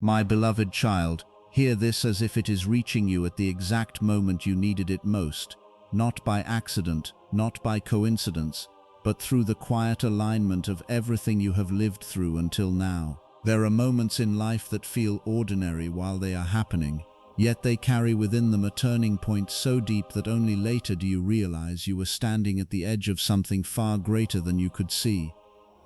My beloved child, hear this as if it is reaching you at the exact moment you needed it most, not by accident, not by coincidence, but through the quiet alignment of everything you have lived through until now. There are moments in life that feel ordinary while they are happening, yet they carry within them a turning point so deep that only later do you realize you were standing at the edge of something far greater than you could see.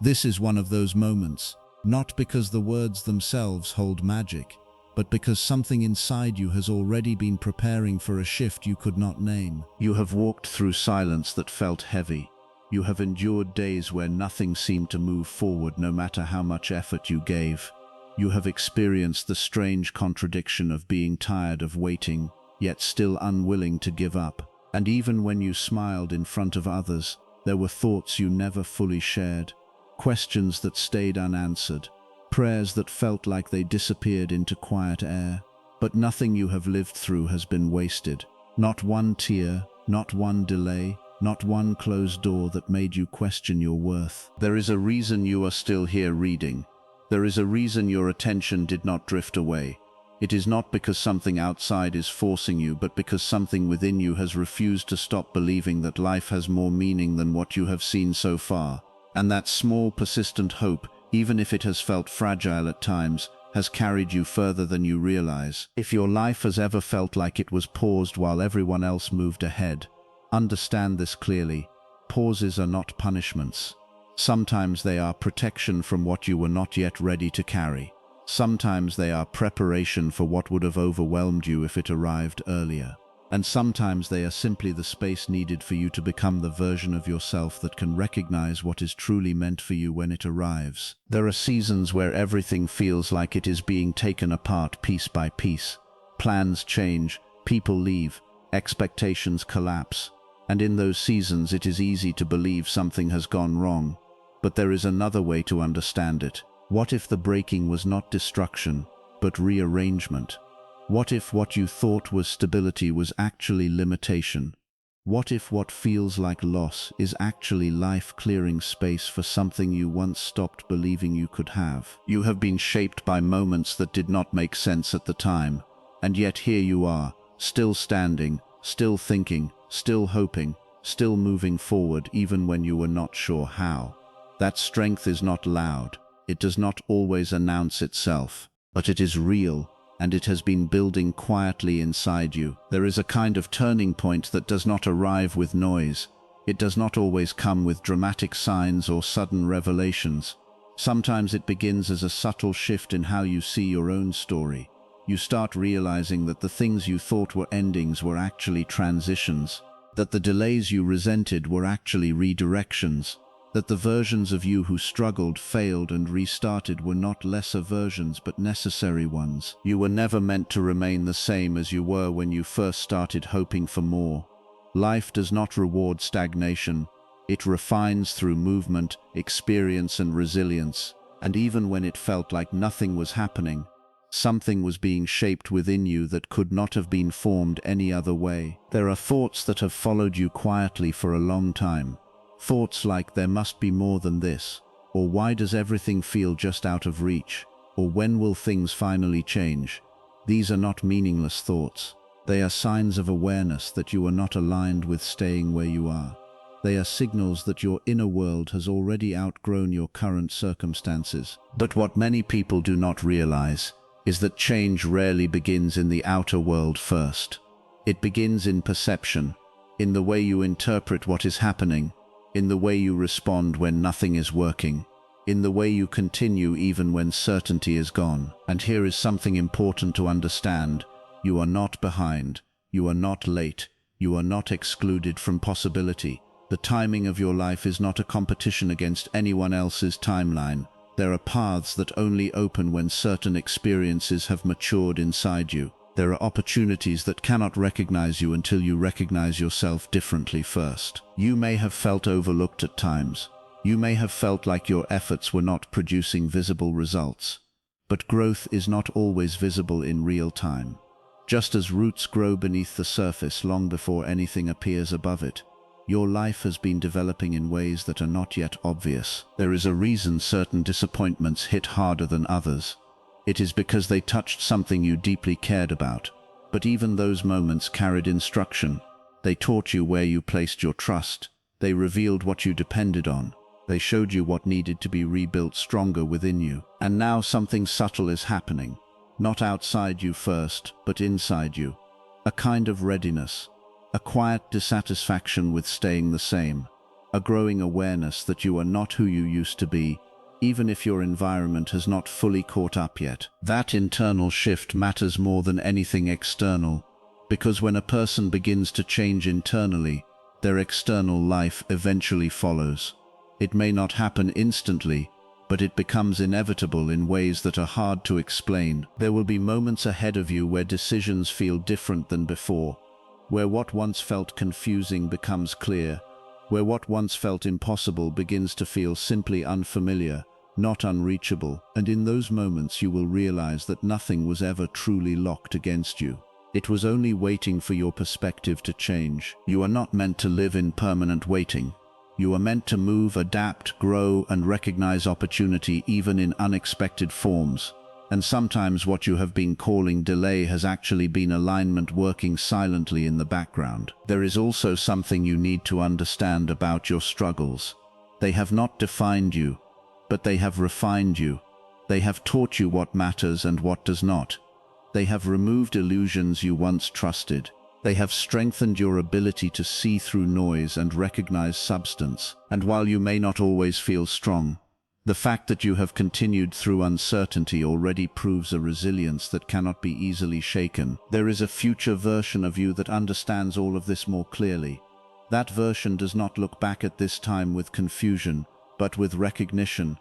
This is one of those moments, not because the words themselves hold magic, but because something inside you has already been preparing for a shift you could not name. You have walked through silence that felt heavy. You have endured days where nothing seemed to move forward no matter how much effort you gave. You have experienced the strange contradiction of being tired of waiting, yet still unwilling to give up. And even when you smiled in front of others, there were thoughts you never fully shared, questions that stayed unanswered, prayers that felt like they disappeared into quiet air. But nothing you have lived through has been wasted. Not one tear, not one delay, not one closed door that made you question your worth. There is a reason you are still here reading. There is a reason your attention did not drift away. It is not because something outside is forcing you, but because something within you has refused to stop believing that life has more meaning than what you have seen so far. And that small, persistent hope, even if it has felt fragile at times, has carried you further than you realize. If your life has ever felt like it was paused while everyone else moved ahead, understand this clearly. Pauses are not punishments. Sometimes they are protection from what you were not yet ready to carry. Sometimes they are preparation for what would have overwhelmed you if it arrived earlier. And sometimes they are simply the space needed for you to become the version of yourself that can recognize what is truly meant for you when it arrives. There are seasons where everything feels like it is being taken apart piece by piece. Plans change, people leave, expectations collapse. And in those seasons it is easy to believe something has gone wrong. But there is another way to understand it. What if the breaking was not destruction, but rearrangement? What if what you thought was stability was actually limitation? What if what feels like loss is actually life clearing space for something you once stopped believing you could have? You have been shaped by moments that did not make sense at the time, and yet here you are, still standing, still thinking, still hoping, still moving forward even when you were not sure how. That strength is not loud. It does not always announce itself, but it is real, and it has been building quietly inside you. There is a kind of turning point that does not arrive with noise. It does not always come with dramatic signs or sudden revelations. Sometimes it begins as a subtle shift in how you see your own story. You start realizing that the things you thought were endings were actually transitions, that the delays you resented were actually redirections, that the versions of you who struggled, failed, and restarted were not lesser versions but necessary ones. You were never meant to remain the same as you were when you first started hoping for more. Life does not reward stagnation. It refines through movement, experience, and resilience. And even when it felt like nothing was happening, something was being shaped within you that could not have been formed any other way. There are thoughts that have followed you quietly for a long time. Thoughts like there must be more than this, or why does everything feel just out of reach, or when will things finally change? These are not meaningless thoughts. They are signs of awareness that you are not aligned with staying where you are. They are signals that your inner world has already outgrown your current circumstances. But what many people do not realize is that change rarely begins in the outer world first. It begins in perception, in the way you interpret what is happening, in the way you respond when nothing is working, in the way you continue even when certainty is gone. And here is something important to understand. You are not behind. You are not late. You are not excluded from possibility. The timing of your life is not a competition against anyone else's timeline. There are paths that only open when certain experiences have matured inside you. There are opportunities that cannot recognize you until you recognize yourself differently first. You may have felt overlooked at times. You may have felt like your efforts were not producing visible results. But growth is not always visible in real time. Just as roots grow beneath the surface long before anything appears above it, your life has been developing in ways that are not yet obvious. There is a reason certain disappointments hit harder than others. It is because they touched something you deeply cared about. But even those moments carried instruction. They taught you where you placed your trust. They revealed what you depended on. They showed you what needed to be rebuilt stronger within you. And now something subtle is happening. Not outside you first, but inside you. A kind of readiness. A quiet dissatisfaction with staying the same. A growing awareness that you are not who you used to be, even if your environment has not fully caught up yet. That internal shift matters more than anything external, because when a person begins to change internally, their external life eventually follows. It may not happen instantly, but it becomes inevitable in ways that are hard to explain. There will be moments ahead of you where decisions feel different than before, where what once felt confusing becomes clear, where what once felt impossible begins to feel simply unfamiliar, not unreachable, and in those moments you will realize that nothing was ever truly locked against you. It was only waiting for your perspective to change. You are not meant to live in permanent waiting. You are meant to move, adapt, grow, and recognize opportunity even in unexpected forms. And sometimes what you have been calling delay has actually been alignment working silently in the background. There is also something you need to understand about your struggles. They have not defined you, but they have refined you. They have taught you what matters and what does not. They have removed illusions you once trusted. They have strengthened your ability to see through noise and recognize substance. And while you may not always feel strong, the fact that you have continued through uncertainty already proves a resilience that cannot be easily shaken. There is a future version of you that understands all of this more clearly. That version does not look back at this time with confusion, but with recognition.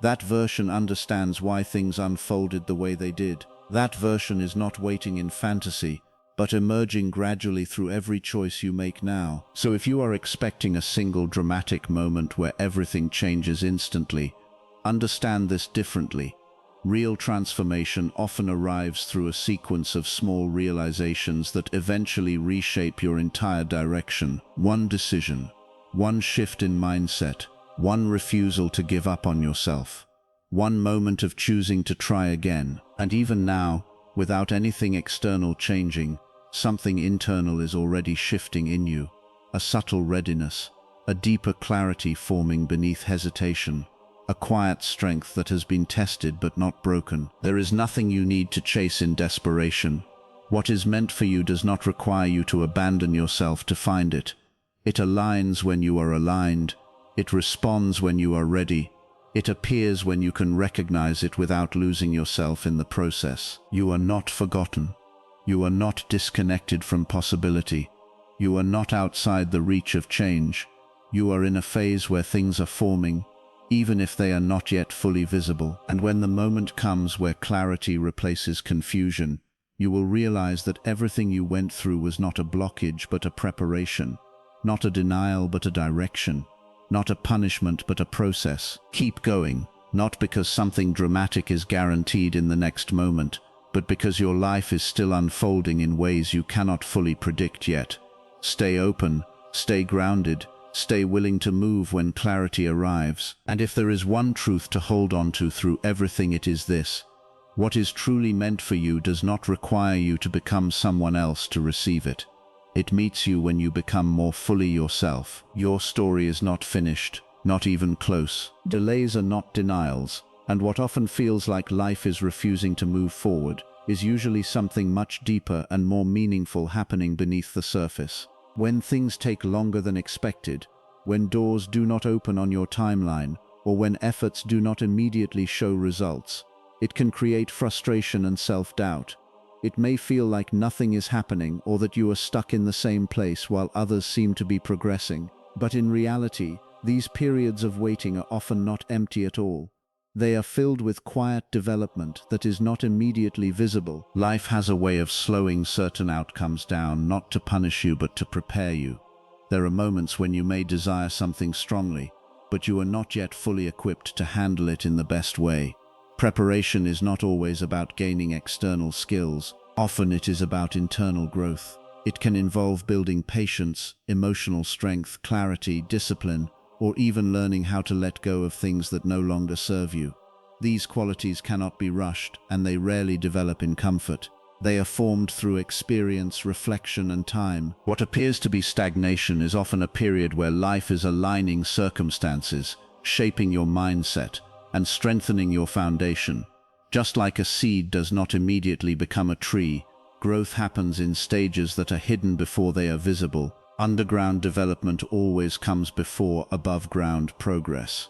That version understands why things unfolded the way they did. That version is not waiting in fantasy, but emerging gradually through every choice you make now. So if you are expecting a single dramatic moment where everything changes instantly, understand this differently. Real transformation often arrives through a sequence of small realizations that eventually reshape your entire direction. One decision, one shift in mindset, one refusal to give up on yourself, one moment of choosing to try again. And even now, without anything external changing, something internal is already shifting in you. A subtle readiness, a deeper clarity forming beneath hesitation, a quiet strength that has been tested but not broken. There is nothing you need to chase in desperation. What is meant for you does not require you to abandon yourself to find it. It aligns when you are aligned. It responds when you are ready. It appears when you can recognize it without losing yourself in the process. You are not forgotten. You are not disconnected from possibility. You are not outside the reach of change. You are in a phase where things are forming, even if they are not yet fully visible. And when the moment comes where clarity replaces confusion, you will realize that everything you went through was not a blockage but a preparation, not a denial but a direction, not a punishment but a process. Keep going, not because something dramatic is guaranteed in the next moment, but because your life is still unfolding in ways you cannot fully predict yet. Stay open, stay grounded, stay willing to move when clarity arrives. And if there is one truth to hold on to through everything, it is this: what is truly meant for you does not require you to become someone else to receive it. It meets you when you become more fully yourself. Your story is not finished, not even close. Delays are not denials, and what often feels like life is refusing to move forward is usually something much deeper and more meaningful happening beneath the surface. When things take longer than expected, when doors do not open on your timeline, or when efforts do not immediately show results, it can create frustration and self-doubt. It may feel like nothing is happening or that you are stuck in the same place while others seem to be progressing. But in reality, these periods of waiting are often not empty at all. They are filled with quiet development that is not immediately visible. Life has a way of slowing certain outcomes down, not to punish you but to prepare you. There are moments when you may desire something strongly, but you are not yet fully equipped to handle it in the best way. Preparation is not always about gaining external skills. Often it is about internal growth. It can involve building patience, emotional strength, clarity, discipline, or even learning how to let go of things that no longer serve you. These qualities cannot be rushed, and they rarely develop in comfort. They are formed through experience, reflection, and time. What appears to be stagnation is often a period where life is aligning circumstances, shaping your mindset, and strengthening your foundation. Just like a seed does not immediately become a tree, growth happens in stages that are hidden before they are visible. Underground development always comes before above-ground progress.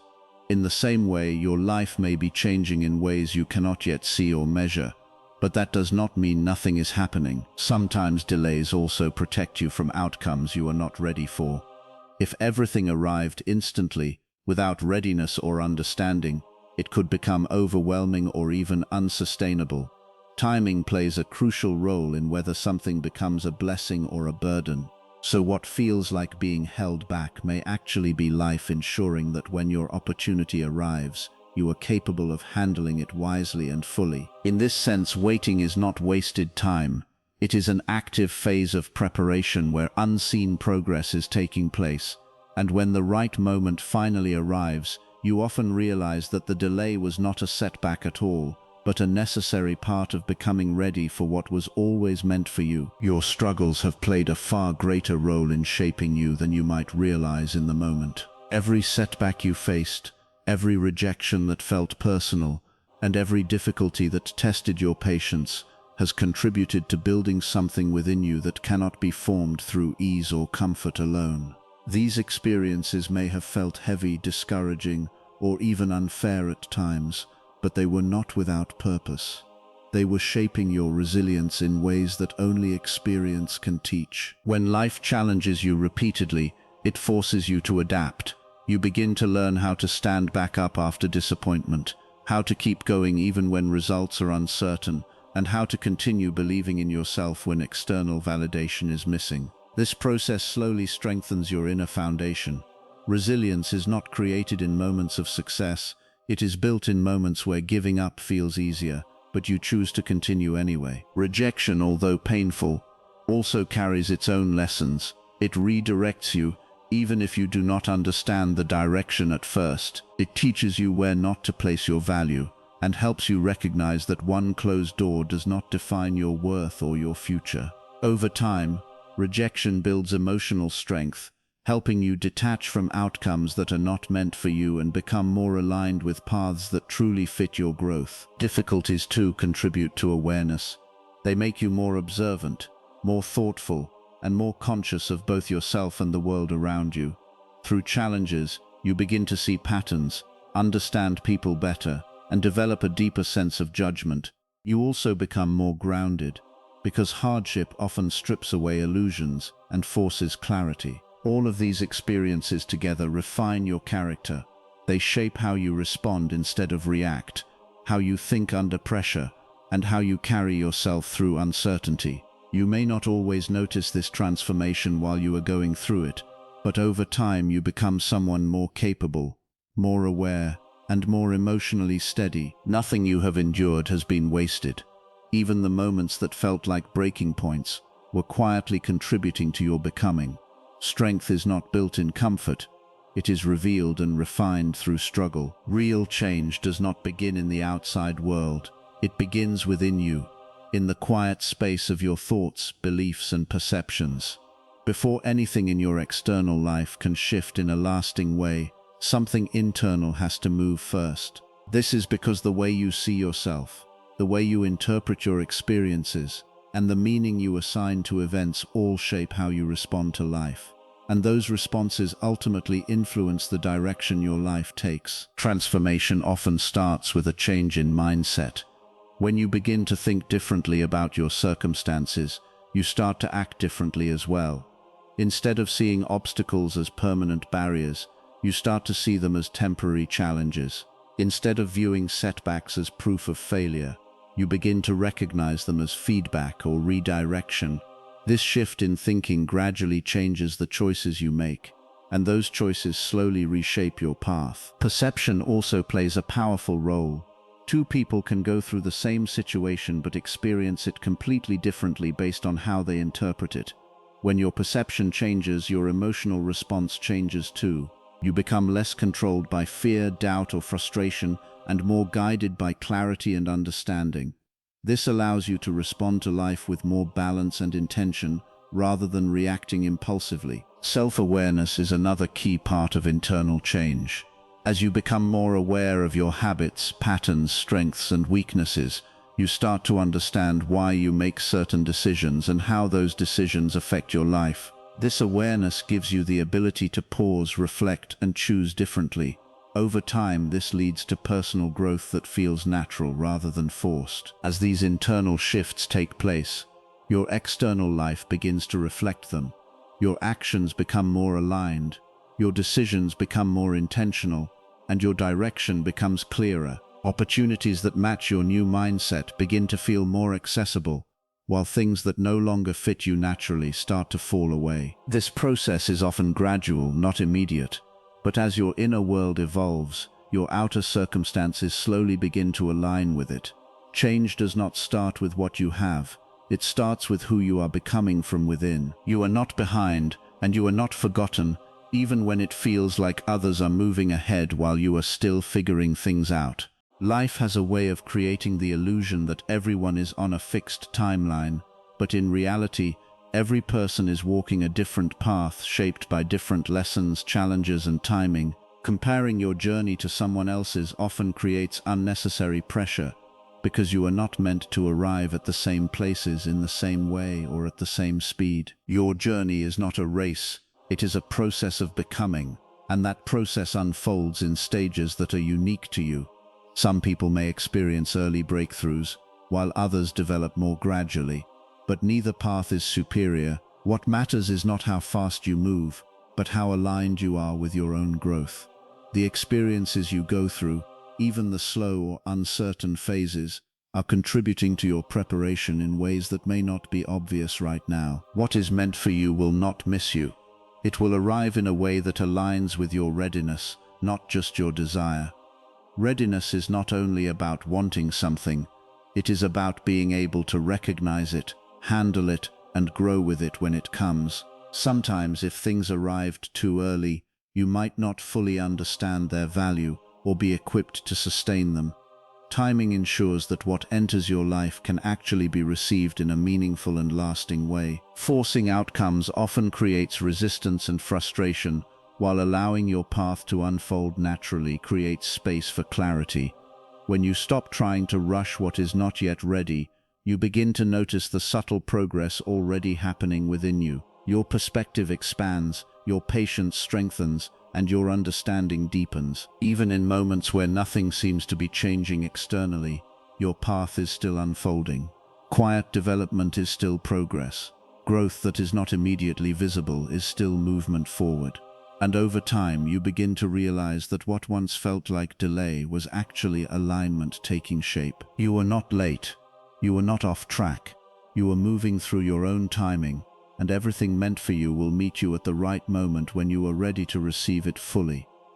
In the same way, your life may be changing in ways you cannot yet see or measure, but that does not mean nothing is happening. Sometimes delays also protect you from outcomes you are not ready for. If everything arrived instantly, without readiness or understanding, it could become overwhelming or even unsustainable. Timing plays a crucial role in whether something becomes a blessing or a burden. So what feels like being held back may actually be life ensuring that when your opportunity arrives, you are capable of handling it wisely and fully. In this sense, waiting is not wasted time. It is an active phase of preparation where unseen progress is taking place. And when the right moment finally arrives, you often realize that the delay was not a setback at all, but a necessary part of becoming ready for what was always meant for you. Your struggles have played a far greater role in shaping you than you might realize in the moment. Every setback you faced, every rejection that felt personal, and every difficulty that tested your patience has contributed to building something within you that cannot be formed through ease or comfort alone. These experiences may have felt heavy, discouraging, or even unfair at times, but they were not without purpose. They were shaping your resilience in ways that only experience can teach. When life challenges you repeatedly, it forces you to adapt. You begin to learn how to stand back up after disappointment, how to keep going even when results are uncertain, and how to continue believing in yourself when external validation is missing. This process slowly strengthens your inner foundation. Resilience is not created in moments of success. It is built in moments where giving up feels easier, but you choose to continue anyway. Rejection, although painful, also carries its own lessons. It redirects you, even if you do not understand the direction at first. It teaches you where not to place your value, and helps you recognize that one closed door does not define your worth or your future. Over time, rejection builds emotional strength, helping you detach from outcomes that are not meant for you and become more aligned with paths that truly fit your growth. Difficulties too contribute to awareness. They make you more observant, more thoughtful, and more conscious of both yourself and the world around you. Through challenges, you begin to see patterns, understand people better, and develop a deeper sense of judgment. You also become more grounded, because hardship often strips away illusions and forces clarity. All of these experiences together refine your character. They shape how you respond instead of react, how you think under pressure, and how you carry yourself through uncertainty. You may not always notice this transformation while you are going through it, but over time you become someone more capable, more aware, and more emotionally steady. Nothing you have endured has been wasted. Even the moments that felt like breaking points were quietly contributing to your becoming. Strength is not built in comfort. It is revealed and refined through struggle. Real change does not begin in the outside world. It begins within you, in the quiet space of your thoughts, beliefs, and perceptions. Before anything in your external life can shift in a lasting way, something internal has to move first. This is because the way you see yourself, the way you interpret your experiences, and the meaning you assign to events all shape how you respond to life. And those responses ultimately influence the direction your life takes. Transformation often starts with a change in mindset. When you begin to think differently about your circumstances, you start to act differently as well. Instead of seeing obstacles as permanent barriers, you start to see them as temporary challenges. Instead of viewing setbacks as proof of failure, you begin to recognize them as feedback or redirection. This shift in thinking gradually changes the choices you make, and those choices slowly reshape your path. Perception also plays a powerful role. Two people can go through the same situation but experience it completely differently based on how they interpret it. When your perception changes, your emotional response changes too. You become less controlled by fear, doubt, or frustration, and more guided by clarity and understanding. This allows you to respond to life with more balance and intention, rather than reacting impulsively. Self-awareness is another key part of internal change. As you become more aware of your habits, patterns, strengths, and weaknesses, you start to understand why you make certain decisions and how those decisions affect your life. This awareness gives you the ability to pause, reflect, and choose differently. Over time, this leads to personal growth that feels natural rather than forced. As these internal shifts take place, your external life begins to reflect them. Your actions become more aligned, your decisions become more intentional, and your direction becomes clearer. Opportunities that match your new mindset begin to feel more accessible, while things that no longer fit you naturally start to fall away. This process is often gradual, not immediate, but as your inner world evolves, your outer circumstances slowly begin to align with it. Change does not start with what you have, it starts with who you are becoming from within. You are not behind, and you are not forgotten, even when it feels like others are moving ahead while you are still figuring things out. Life has a way of creating the illusion that everyone is on a fixed timeline, but in reality, every person is walking a different path shaped by different lessons, challenges, and timing. Comparing your journey to someone else's often creates unnecessary pressure, because you are not meant to arrive at the same places in the same way or at the same speed. Your journey is not a race, it is a process of becoming, and that process unfolds in stages that are unique to you. Some people may experience early breakthroughs, while others develop more gradually. But neither path is superior. What matters is not how fast you move, but how aligned you are with your own growth. The experiences you go through, even the slow or uncertain phases, are contributing to your preparation in ways that may not be obvious right now. What is meant for you will not miss you. It will arrive in a way that aligns with your readiness, not just your desire. Readiness is not only about wanting something, it is about being able to recognize it, handle it, and grow with it when it comes. Sometimes, if things arrived too early, you might not fully understand their value or be equipped to sustain them. Timing ensures that what enters your life can actually be received in a meaningful and lasting way. Forcing outcomes often creates resistance and frustration, while allowing your path to unfold naturally creates space for clarity. When you stop trying to rush what is not yet ready, you begin to notice the subtle progress already happening within you. Your perspective expands, your patience strengthens, and your understanding deepens. Even in moments where nothing seems to be changing externally, your path is still unfolding. Quiet development is still progress. Growth that is not immediately visible is still movement forward. And over time, you begin to realize that what once felt like delay was actually alignment taking shape. You are not late. You are not off track. You are moving through your own timing, and everything meant for you will meet you at the right moment when you are ready to receive it fully.